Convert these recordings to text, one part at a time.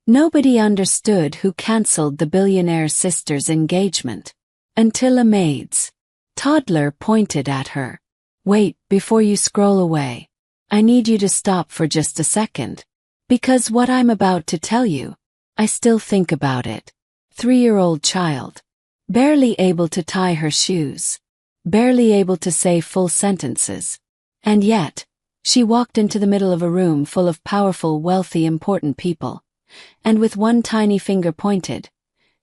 Nobody understood who cancelled the billionaire sister's engagement. Until a maid's toddler pointed at her. "Wait, before you scroll away. I need you to stop for just a second. Because what I'm about to tell you, I still think about it." 3-year-old child. Barely able to tie her shoes. Barely able to say full sentences. And yet, she walked into the middle of a room full of powerful, wealthy, important people. And with one tiny finger pointed,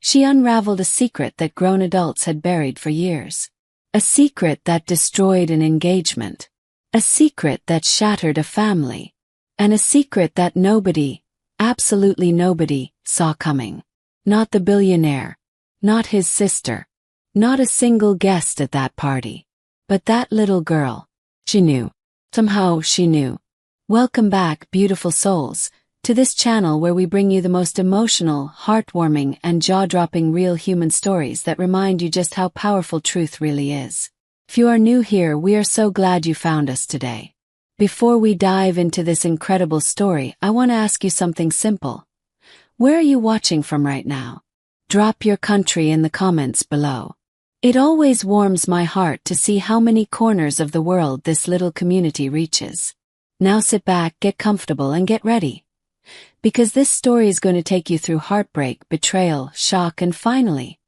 she unraveled a secret that grown adults had buried for years. A secret that destroyed an engagement. A secret that shattered a family. And a secret that nobody, absolutely nobody, saw coming. Not the billionaire. Not his sister. Not a single guest at that party. But that little girl. She knew. Somehow she knew. Welcome back, beautiful souls, to this channel where we bring you the most emotional, heartwarming, and jaw-dropping real human stories that remind you just how powerful truth really is. If you are new here, we are so glad you found us today. Before we dive into this incredible story, I want to ask you something simple. Where are you watching from right now? Drop your country in the comments below. It always warms my heart to see how many corners of the world this little community reaches. Now sit back, get comfortable, and get ready. Because this story is going to take you through heartbreak, betrayal, shock, and finally,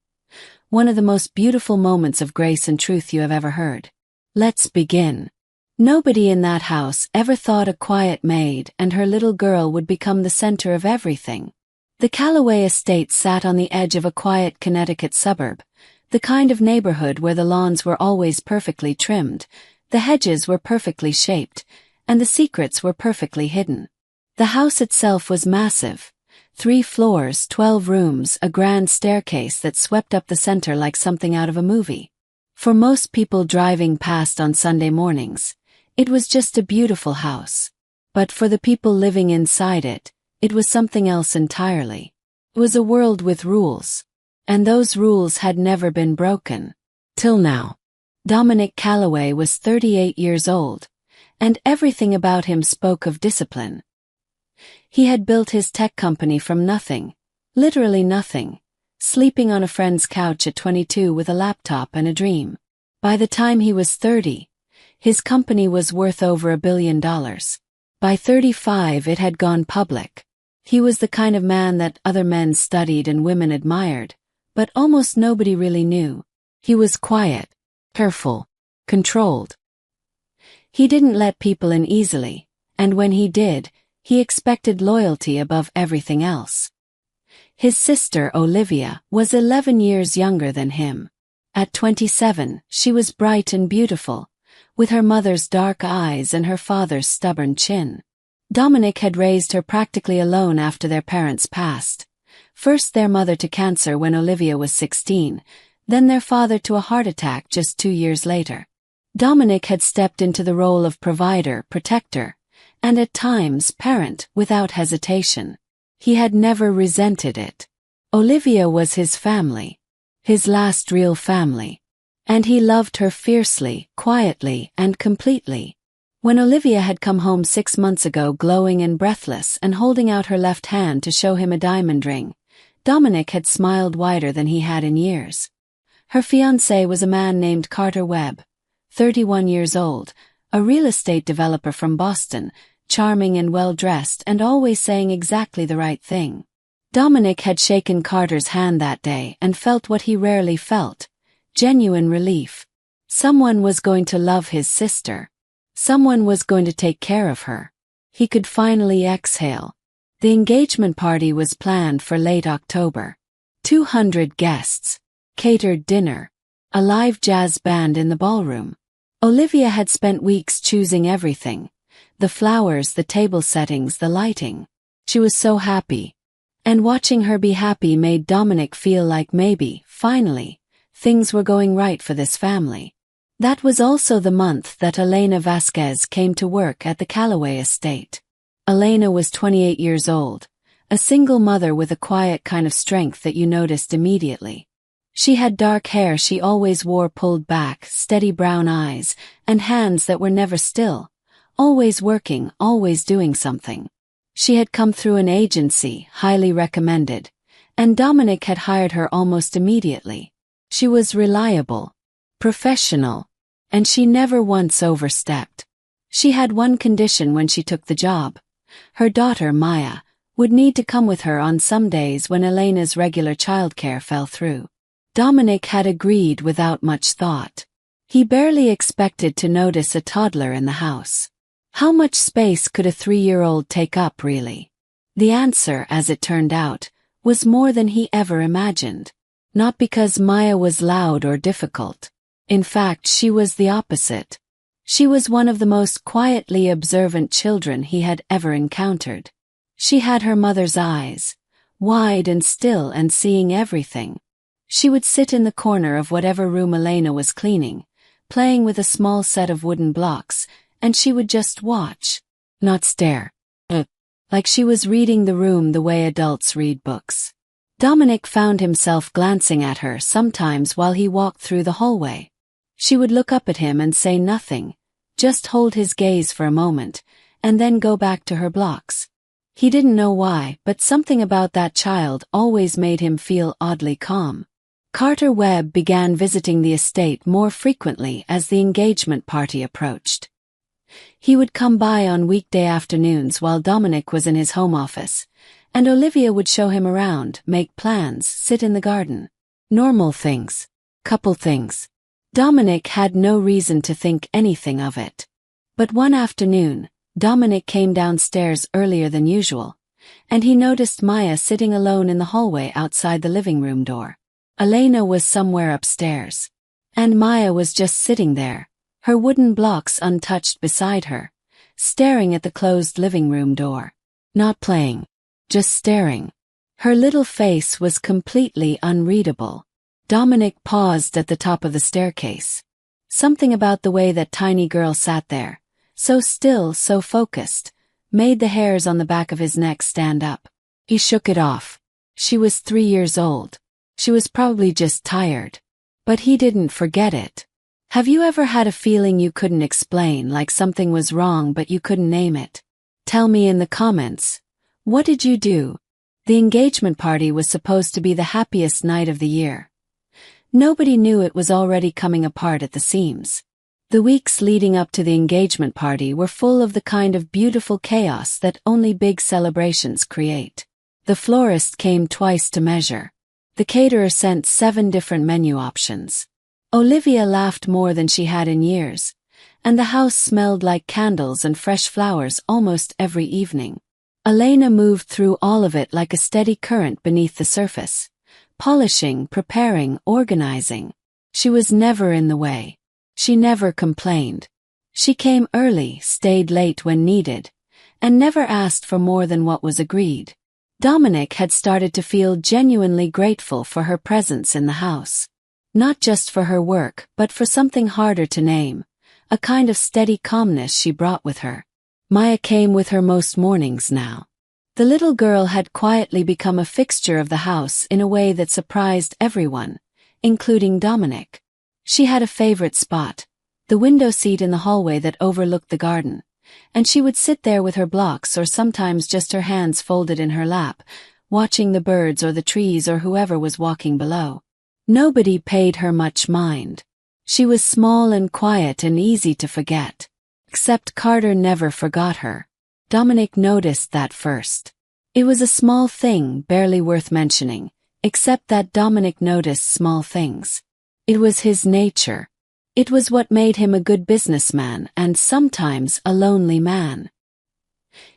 one of the most beautiful moments of grace and truth you have ever heard. Let's begin. Nobody in that house ever thought a quiet maid and her little girl would become the center of everything. The Callaway estate sat on the edge of a quiet Connecticut suburb, the kind of neighborhood where the lawns were always perfectly trimmed, the hedges were perfectly shaped, and the secrets were perfectly hidden. The house itself was massive. 3 floors, 12 rooms, a grand staircase that swept up the center like something out of a movie. For most people driving past on Sunday mornings, it was just a beautiful house. But for the people living inside it, it was something else entirely. It was a world with rules. And those rules had never been broken. Till now. Dominic Callaway was 38 years old, and everything about him spoke of discipline. He had built his tech company from nothing, literally nothing, sleeping on a friend's couch at 22 with a laptop and a dream. By the time he was 30, his company was worth over $1 billion. By 35, it had gone public. He was the kind of man that other men studied and women admired, but almost nobody really knew. He was quiet, careful, controlled. He didn't let people in easily, and when he did, he expected loyalty above everything else. His sister, Olivia, was 11 years younger than him. At 27, she was bright and beautiful, with her mother's dark eyes and her father's stubborn chin. Dominic had raised her practically alone after their parents passed. First their mother to cancer when Olivia was 16, then their father to a heart attack just 2 years later. Dominic had stepped into the role of provider, protector, and at times parent without hesitation. He had never resented it. Olivia was his family, his last real family, and he loved her fiercely, quietly, and completely. When Olivia had come home 6 months ago glowing and breathless and holding out her left hand to show him a diamond ring, Dominic had smiled wider than he had in years. Her fiancé was a man named Carter Webb, 31 years old, a real estate developer from Boston, charming and well-dressed and always saying exactly the right thing. Dominic had shaken Carter's hand that day and felt what he rarely felt, genuine relief. Someone was going to love his sister. Someone was going to take care of her. He could finally exhale. The engagement party was planned for late October. 200 guests. Catered dinner. A live jazz band in the ballroom. Olivia had spent weeks choosing everything. The flowers, the table settings, the lighting. She was so happy. And watching her be happy made Dominic feel like maybe, finally, things were going right for this family. That was also the month that Elena Vasquez came to work at the Callaway estate. Elena was 28 years old, a single mother with a quiet kind of strength that you noticed immediately. She had dark hair she always wore pulled back, steady brown eyes, and hands that were never still, always working, always doing something. She had come through an agency, highly recommended, and Dominic had hired her almost immediately. She was reliable, professional, and she never once overstepped. She had one condition when she took the job. Her daughter, Maya, would need to come with her on some days when Elena's regular childcare fell through. Dominic had agreed without much thought. He barely expected to notice a toddler in the house. How much space could a 3-year-old take up, really? The answer, as it turned out, was more than he ever imagined. Not because Maya was loud or difficult. In fact, she was the opposite. She was one of the most quietly observant children he had ever encountered. She had her mother's eyes, wide and still and seeing everything. She would sit in the corner of whatever room Elena was cleaning, playing with a small set of wooden blocks, and she would just watch, not stare. Like she was reading the room the way adults read books. Dominic found himself glancing at her sometimes while he walked through the hallway. She would look up at him and say nothing, just hold his gaze for a moment, and then go back to her blocks. He didn't know why, but something about that child always made him feel oddly calm. Carter Webb began visiting the estate more frequently as the engagement party approached. He would come by on weekday afternoons while Dominic was in his home office, and Olivia would show him around, make plans, sit in the garden. Normal things. Couple things. Dominic had no reason to think anything of it. But one afternoon, Dominic came downstairs earlier than usual, and he noticed Maya sitting alone in the hallway outside the living room door. Elena was somewhere upstairs, and Maya was just sitting there, her wooden blocks untouched beside her, staring at the closed living room door. Not playing, just staring. Her little face was completely unreadable. Dominic paused at the top of the staircase. Something about the way that tiny girl sat there, so still, so focused, made the hairs on the back of his neck stand up. He shook it off. She was 3 years old. She was probably just tired. But he didn't forget it. Have you ever had a feeling you couldn't explain, like something was wrong but you couldn't name it? Tell me in the comments. What did you do? The engagement party was supposed to be the happiest night of the year. Nobody knew it was already coming apart at the seams. The weeks leading up to the engagement party were full of the kind of beautiful chaos that only big celebrations create. The florist came twice to measure. The caterer sent 7 different menu options. Olivia laughed more than she had in years, and the house smelled like candles and fresh flowers almost every evening. Elena moved through all of it like a steady current beneath the surface, polishing, preparing, organizing. She was never in the way. She never complained. She came early, stayed late when needed, and never asked for more than what was agreed. Dominic had started to feel genuinely grateful for her presence in the house. Not just for her work, but for something harder to name, a kind of steady calmness she brought with her. Maya came with her most mornings now. The little girl had quietly become a fixture of the house in a way that surprised everyone, including Dominic. She had a favorite spot, the window seat in the hallway that overlooked the garden, and she would sit there with her blocks or sometimes just her hands folded in her lap, watching the birds or the trees or whoever was walking below. Nobody paid her much mind. She was small and quiet and easy to forget. Except Carter never forgot her. Dominic noticed that first. It was a small thing, barely worth mentioning, except that Dominic noticed small things. It was his nature. It was what made him a good businessman and sometimes a lonely man.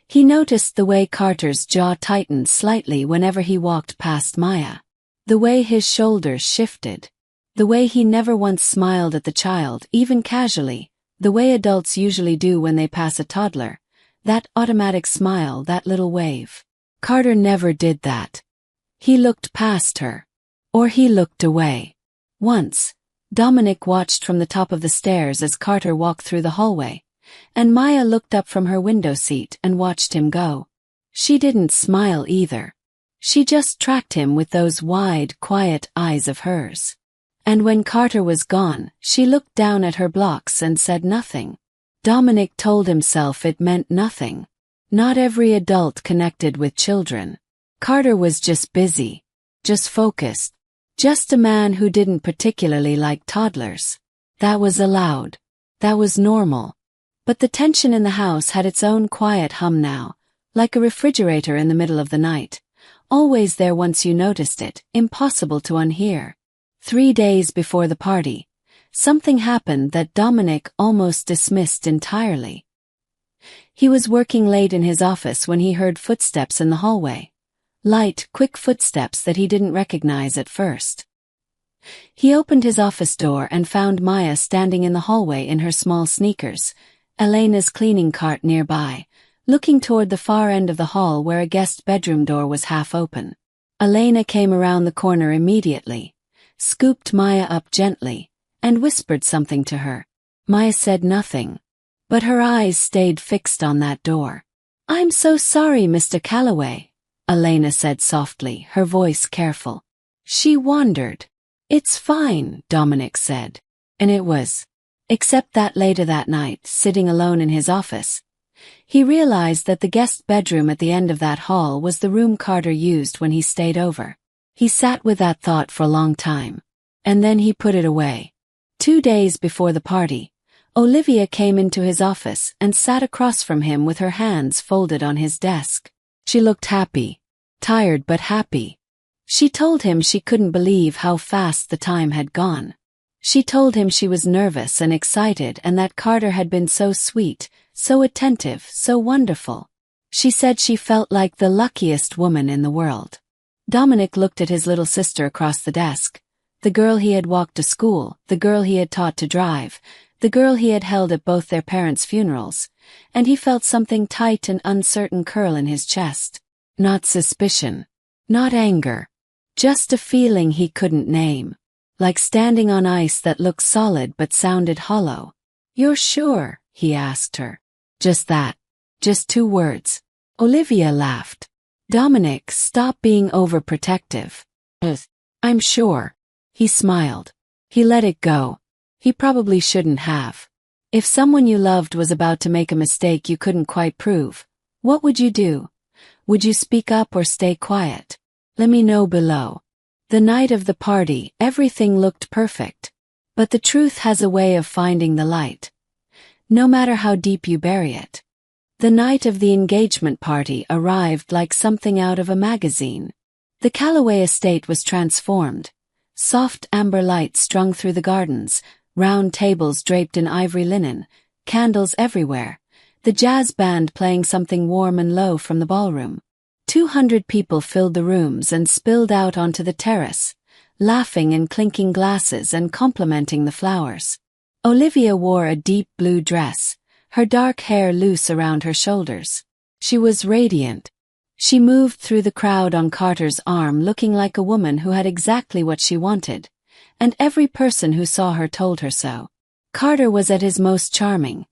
He noticed the way Carter's jaw tightened slightly whenever he walked past Maya. The way his shoulders shifted. The way he never once smiled at the child, even casually, the way adults usually do when they pass a toddler. That automatic smile, that little wave. Carter never did that. He looked past her. Or he looked away. Once, Dominic watched from the top of the stairs as Carter walked through the hallway, and Maya looked up from her window seat and watched him go. She didn't smile either. She just tracked him with those wide, quiet eyes of hers. And when Carter was gone, she looked down at her blocks and said nothing. Dominic told himself it meant nothing. Not every adult connected with children. Carter was just busy. Just focused. Just a man who didn't particularly like toddlers. That was allowed. That was normal. But the tension in the house had its own quiet hum now, like a refrigerator in the middle of the night. Always there once you noticed it, impossible to unhear. 3 days before the party, something happened that Dominic almost dismissed entirely. He was working late in his office when he heard footsteps in the hallway. Light, quick footsteps that he didn't recognize at first. He opened his office door and found Maya standing in the hallway in her small sneakers, Elena's cleaning cart nearby, looking toward the far end of the hall where a guest bedroom door was half open. Elena came around the corner immediately, scooped Maya up gently, and whispered something to her. Maya said nothing, but her eyes stayed fixed on that door. "I'm so sorry, Mr. Calloway," Elena said softly, her voice careful. She wondered. "It's fine," Dominic said. And it was. Except that later that night, sitting alone in his office, he realized that the guest bedroom at the end of that hall was the room Carter used when he stayed over. He sat with that thought for a long time. And then he put it away. 2 days before the party, Olivia came into his office and sat across from him with her hands folded on his desk. She looked happy. Tired but happy. She told him she couldn't believe how fast the time had gone. She told him she was nervous and excited and that Carter had been so sweet, so attentive, so wonderful. She said she felt like the luckiest woman in the world. Dominic looked at his little sister across the desk, the girl he had walked to school, the girl he had taught to drive, the girl he had held at both their parents' funerals, and he felt something tight and uncertain curl in his chest. Not suspicion. Not anger. Just a feeling he couldn't name. Like standing on ice that looked solid but sounded hollow. "You're sure?" he asked her. Just that. Just 2 words. Olivia laughed. "Dominic, stop being overprotective." "I'm sure." He smiled. He let it go. He probably shouldn't have. If someone you loved was about to make a mistake you couldn't quite prove, what would you do? Would you speak up or stay quiet? Let me know below. The night of the party, everything looked perfect. But the truth has a way of finding the light. No matter how deep you bury it. The night of the engagement party arrived like something out of a magazine. The Calloway estate was transformed. Soft amber light strung through the gardens, round tables draped in ivory linen, candles everywhere, the jazz band playing something warm and low from the ballroom. 200 people filled the rooms and spilled out onto the terrace, laughing and clinking glasses and complimenting the flowers. Olivia wore a deep blue dress, her dark hair loose around her shoulders. She was radiant. She moved through the crowd on Carter's arm looking like a woman who had exactly what she wanted, and every person who saw her told her so. Carter was at his most charming.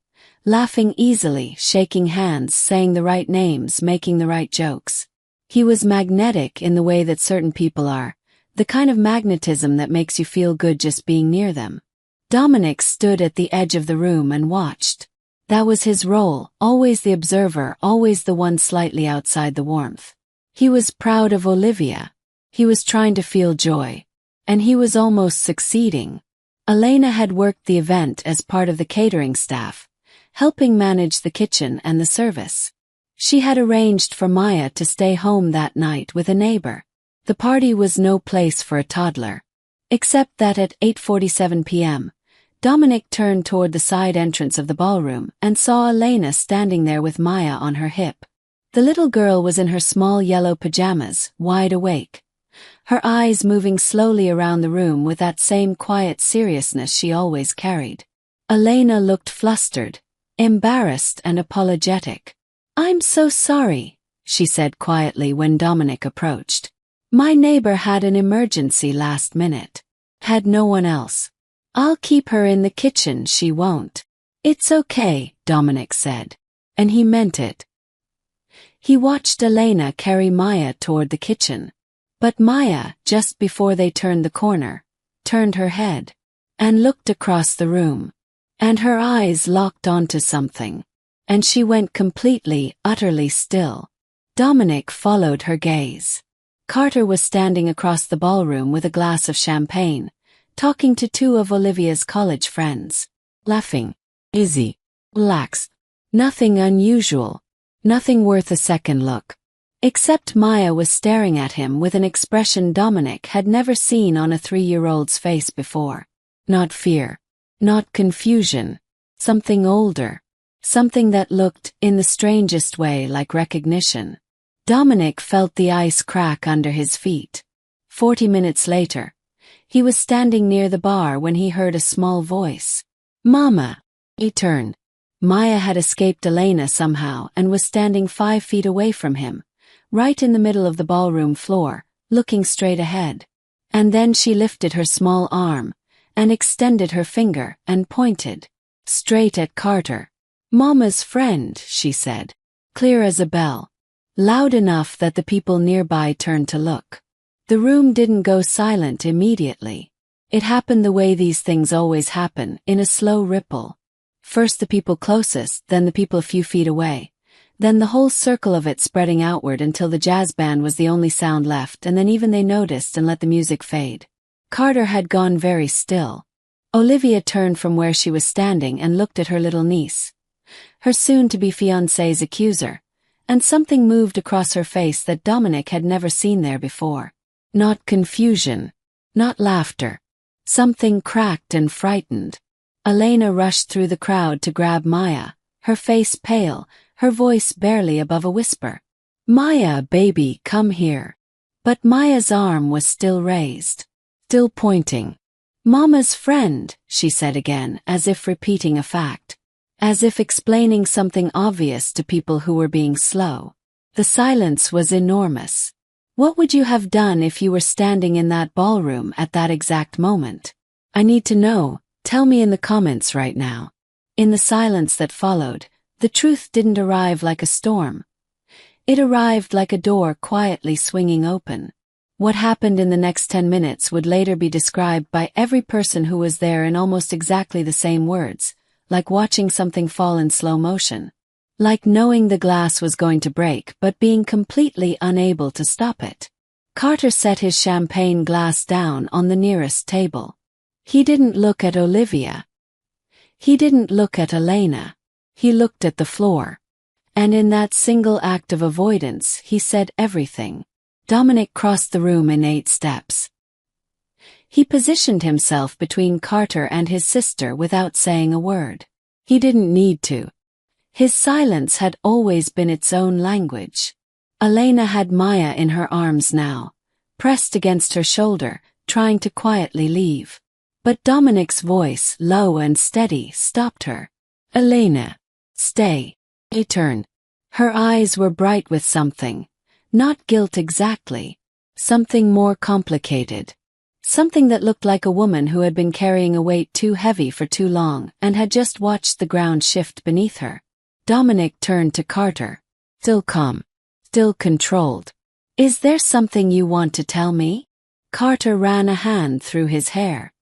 Laughing easily, shaking hands, saying the right names, making the right jokes. He was magnetic in the way that certain people are, the kind of magnetism that makes you feel good just being near them. Dominic stood at the edge of the room and watched. That was his role, always the observer, always the one slightly outside the warmth. He was proud of Olivia. He was trying to feel joy. And he was almost succeeding. Elena had worked the event as part of the catering staff, helping manage the kitchen and the service. She had arranged for Maya to stay home that night with a neighbor. The party was no place for a toddler. Except that at 8:47 p.m., Dominic turned toward the side entrance of the ballroom and saw Elena standing there with Maya on her hip. The little girl was in her small yellow pajamas, wide awake. Her eyes moving slowly around the room with that same quiet seriousness she always carried. Elena looked flustered, embarrassed and apologetic. "I'm so sorry," she said quietly when Dominic approached. "My neighbor had an emergency last minute. Had no one else. I'll keep her in the kitchen, she won't." "It's okay," Dominic said. And he meant it. He watched Elena carry Maya toward the kitchen. But Maya, just before they turned the corner, turned her head and looked across the room. And her eyes locked onto something. and she went completely, utterly still. Dominic followed her gaze. Carter was standing across the ballroom with a glass of champagne, talking to two of Olivia's college friends. Laughing. Easy. Relaxed. Nothing unusual. Nothing worth a second look. Except Maya was staring at him with an expression Dominic had never seen on a 3-year-old's face before. Not fear. Not confusion. Something older. Something that looked, in the strangest way, like recognition. Dominic felt the ice crack under his feet. 40 minutes later, he was standing near the bar when he heard a small voice. Mama! He turned. Maya had escaped Elena somehow and was standing 5 feet away from him, right in the middle of the ballroom floor, looking straight ahead. And then she lifted her small arm, and extended her finger, and pointed. Straight at Carter. Mama's friend, she said. Clear as a bell. Loud enough that the people nearby turned to look. The room didn't go silent immediately. It happened the way these things always happen, in a slow ripple. First the people closest, then the people a few feet away. Then the whole circle of it spreading outward until the jazz band was the only sound left, and then even they noticed and let the music fade. Carter had gone very still. Olivia turned from where she was standing and looked at her little niece, her soon-to-be fiancé's accuser, and something moved across her face that Dominic had never seen there before. Not confusion. Not laughter. Something cracked and frightened. Elena rushed through the crowd to grab Maya, her face pale, her voice barely above a whisper. Maya, baby, come here. But Maya's arm was still raised. Still pointing. Mama's friend, she said again, as if repeating a fact. As if explaining something obvious to people who were being slow. The silence was enormous. What would you have done if you were standing in that ballroom at that exact moment? I need to know, tell me in the comments right now. In the silence that followed, the truth didn't arrive like a storm. It arrived like a door quietly swinging open. What happened in the next 10 minutes would later be described by every person who was there in almost exactly the same words. Like watching something fall in slow motion. Like knowing the glass was going to break but being completely unable to stop it. Carter set his champagne glass down on the nearest table. He didn't look at Olivia. He didn't look at Elena. He looked at the floor. And in that single act of avoidance, he said everything. Dominic crossed the room in 8 steps. He positioned himself between Carter and his sister without saying a word. He didn't need to. His silence had always been its own language. Elena had Maya in her arms now, pressed against her shoulder, trying to quietly leave. But Dominic's voice, low and steady, stopped her. Elena, stay. He turned. Her eyes were bright with something. Not guilt exactly. Something more complicated. Something that looked like a woman who had been carrying a weight too heavy for too long and had just watched the ground shift beneath her. Dominic turned to Carter. Still calm. Still controlled. Is there something you want to tell me? Carter ran a hand through his hair.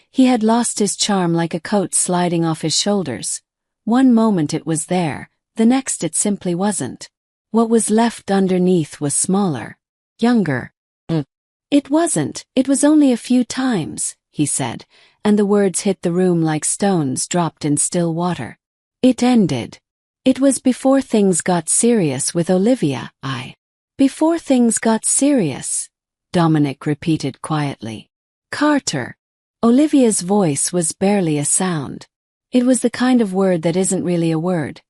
He had lost his charm like a coat sliding off his shoulders. One moment it was there, the next it simply wasn't. What was left underneath was smaller. Younger. It wasn't, it was only a few times, he said, and the words hit the room like stones dropped in still water. It ended. It was before things got serious with Olivia, Before things got serious, Dominic repeated quietly. Carter. Olivia's voice was barely a sound. It was the kind of word that isn't really a word,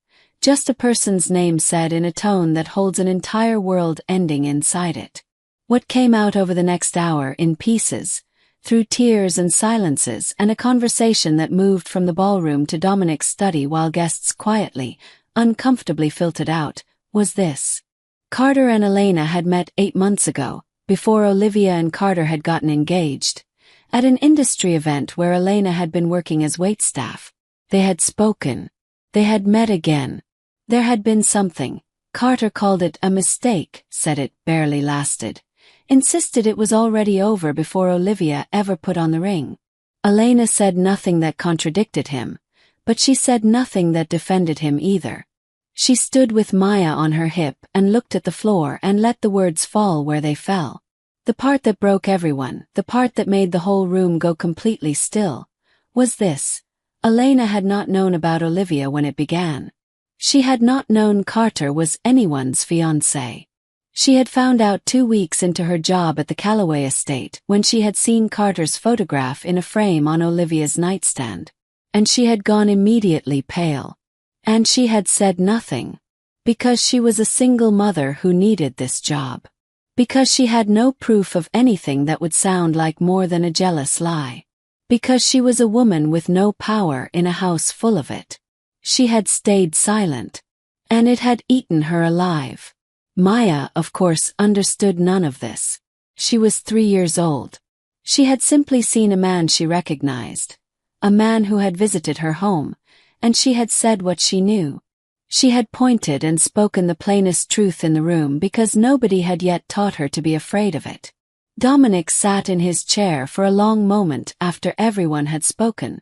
just a person's name said in a tone that holds an entire world ending inside it. What came out over the next hour in pieces, through tears and silences and a conversation that moved from the ballroom to Dominic's study while guests quietly, uncomfortably filtered out, was this. Carter and Elena had met 8 months ago, before Olivia and Carter had gotten engaged, at an industry event where Elena had been working as waitstaff. They had spoken. They had met again. There had been something. Carter called it a mistake, said it barely lasted. Insisted it was already over before Olivia ever put on the ring. Elena said nothing that contradicted him, but she said nothing that defended him either. She stood with Maya on her hip and looked at the floor and let the words fall where they fell. The part that broke everyone, the part that made the whole room go completely still, was this: Elena had not known about Olivia when it began. She had not known Carter was anyone's fiancé. She had found out 2 weeks into her job at the Calloway estate when she had seen Carter's photograph in a frame on Olivia's nightstand. And she had gone immediately pale. And she had said nothing. Because she was a single mother who needed this job. Because she had no proof of anything that would sound like more than a jealous lie. Because she was a woman with no power in a house full of it. She had stayed silent. And it had eaten her alive. Maya, of course, understood none of this. She was 3 years old. She had simply seen a man she recognized. A man who had visited her home, and she had said what she knew. She had pointed and spoken the plainest truth in the room because nobody had yet taught her to be afraid of it. Dominic sat in his chair for a long moment after everyone had spoken.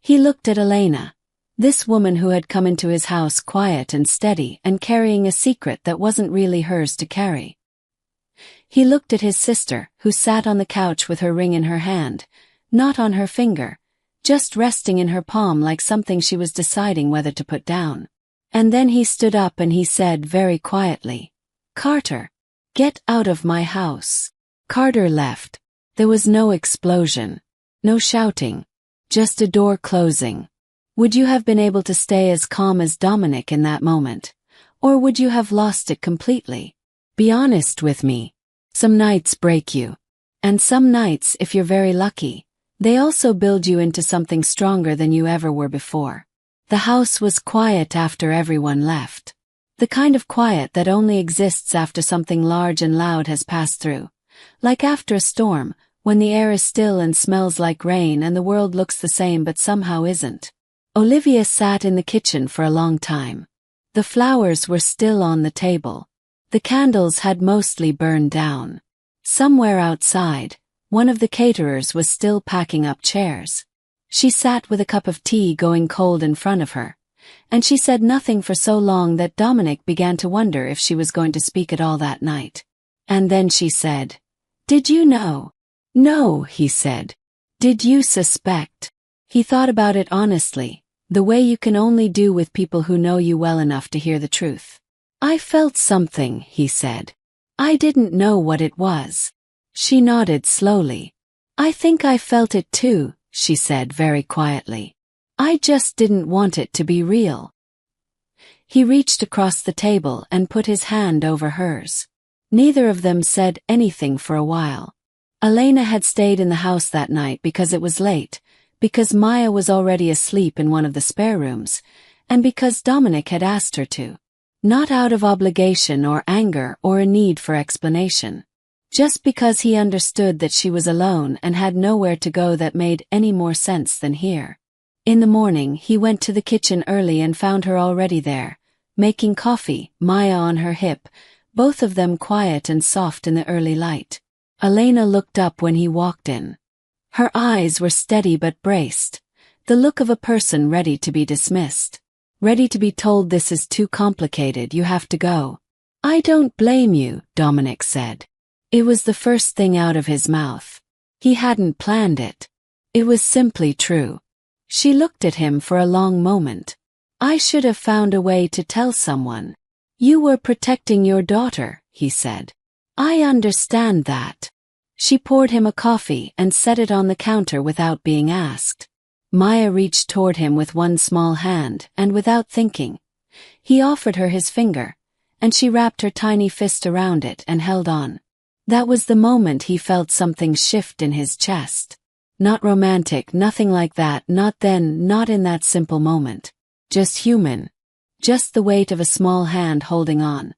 He looked at Elena, this woman who had come into his house quiet and steady and carrying a secret that wasn't really hers to carry. He looked at his sister, who sat on the couch with her ring in her hand, not on her finger, just resting in her palm like something she was deciding whether to put down. And then he stood up and he said very quietly, "Carter, get out of my house." Carter left. There was no explosion, no shouting, just a door closing. Would you have been able to stay as calm as Dominic in that moment? Or would you have lost it completely? Be honest with me. Some nights break you. And some nights, if you're very lucky, they also build you into something stronger than you ever were before. The house was quiet after everyone left. The kind of quiet that only exists after something large and loud has passed through. Like after a storm, when the air is still and smells like rain and the world looks the same but somehow isn't. Olivia sat in the kitchen for a long time. The flowers were still on the table. The candles had mostly burned down. Somewhere outside, one of the caterers was still packing up chairs. She sat with a cup of tea going cold in front of her, and she said nothing for so long that Dominic began to wonder if she was going to speak at all that night. And then she said, "Did you know?" "No," he said. "Did you suspect?" He thought about it honestly, the way you can only do with people who know you well enough to hear the truth. "I felt something," he said. "I didn't know what it was." She nodded slowly. "I think I felt it too," she said very quietly. "I just didn't want it to be real." He reached across the table and put his hand over hers. Neither of them said anything for a while. Elena had stayed in the house that night because it was late, because Maya was already asleep in one of the spare rooms, and because Dominic had asked her to. Not out of obligation or anger or a need for explanation. Just because he understood that she was alone and had nowhere to go that made any more sense than here. In the morning he went to the kitchen early and found her already there, making coffee, Maya on her hip, both of them quiet and soft in the early light. Elena looked up when he walked in. Her eyes were steady but braced, the look of a person ready to be dismissed. Ready to be told this is too complicated, you have to go. "I don't blame you," Dominic said. It was the first thing out of his mouth. He hadn't planned it. It was simply true. She looked at him for a long moment. "I should have found a way to tell someone. You were protecting your daughter," he said. "I understand that." She poured him a coffee and set it on the counter without being asked. Maya reached toward him with one small hand, and without thinking, he offered her his finger, and she wrapped her tiny fist around it and held on. That was the moment he felt something shift in his chest. Not romantic, nothing like that, not then, not in that simple moment. Just human. Just the weight of a small hand holding on,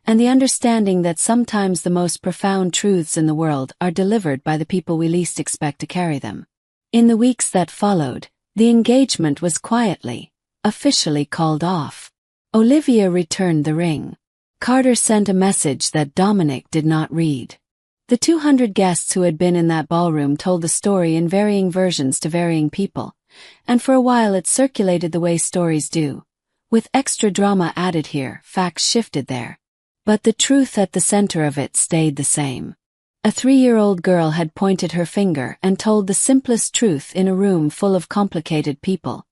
and the understanding that sometimes the most profound truths in the world are delivered by the people we least expect to carry them. In the weeks that followed, the engagement was quietly, officially called off. Olivia returned the ring. Carter sent a message that Dominic did not read. The 200 guests who had been in that ballroom told the story in varying versions to varying people, and for a while it circulated the way stories do. With extra drama added here, facts shifted there. But the truth at the center of it stayed the same. A 3-year-old girl had pointed her finger and told the simplest truth in a room full of complicated people.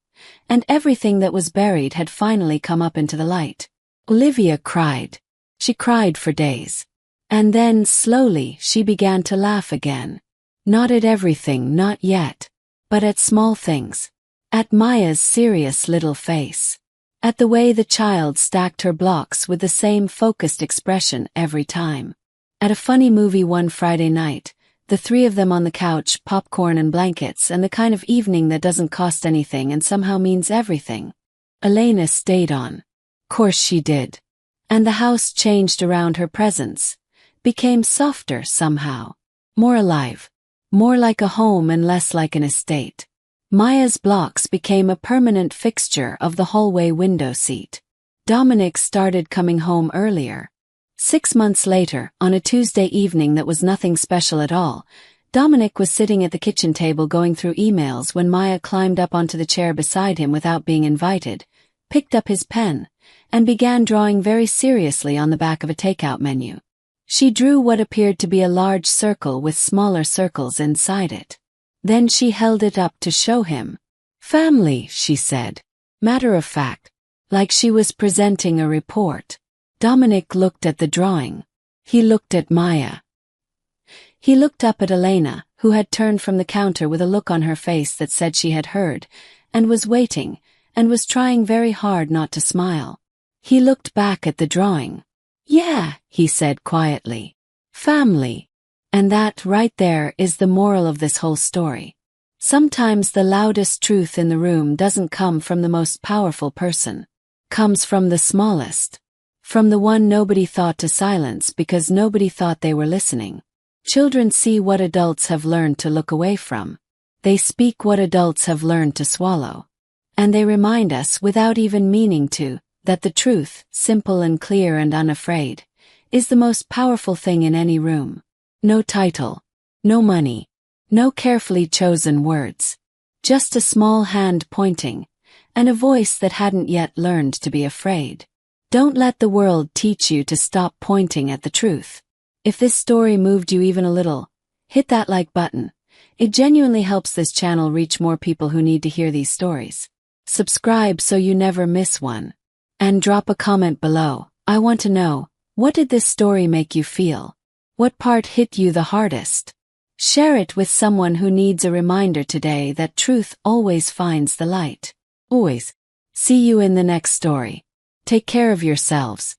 And everything that was buried had finally come up into the light. Olivia cried. She cried for days. And then, slowly, she began to laugh again. Not at everything, not yet. But at small things. At Maya's serious little face. At the way the child stacked her blocks with the same focused expression every time. At a funny movie one Friday night, the 3 of them on the couch, popcorn and blankets, and the kind of evening that doesn't cost anything and somehow means everything. Elena stayed on. Course she did. And the house changed around her presence. Became softer somehow. More alive. More like a home and less like an estate. Maya's blocks became a permanent fixture of the hallway window seat. Dominic started coming home earlier. 6 months later, on a Tuesday evening that was nothing special at all, Dominic was sitting at the kitchen table going through emails when Maya climbed up onto the chair beside him without being invited, picked up his pen, and began drawing very seriously on the back of a takeout menu. She drew what appeared to be a large circle with smaller circles inside it. Then she held it up to show him. Family, she said. Matter of fact. Like she was presenting a report. Dominic looked at the drawing. He looked at Maya. He looked up at Elena, who had turned from the counter with a look on her face that said she had heard, and was waiting, and was trying very hard not to smile. He looked back at the drawing. Yeah, he said quietly. Family. And that, right there, is the moral of this whole story. Sometimes the loudest truth in the room doesn't come from the most powerful person. Comes from the smallest. From the one nobody thought to silence because nobody thought they were listening. Children see what adults have learned to look away from. They speak what adults have learned to swallow. And they remind us, without even meaning to, that the truth, simple and clear and unafraid, is the most powerful thing in any room. No title. No money. No carefully chosen words. Just a small hand pointing, and a voice that hadn't yet learned to be afraid. Don't let the world teach you to stop pointing at the truth. If this story moved you even a little, hit that like button. It genuinely helps this channel reach more people who need to hear these stories. Subscribe so you never miss one. And drop a comment below. I want to know, what did this story make you feel? What part hit you the hardest? Share it with someone who needs a reminder today that truth always finds the light. Always. See you in the next story. Take care of yourselves.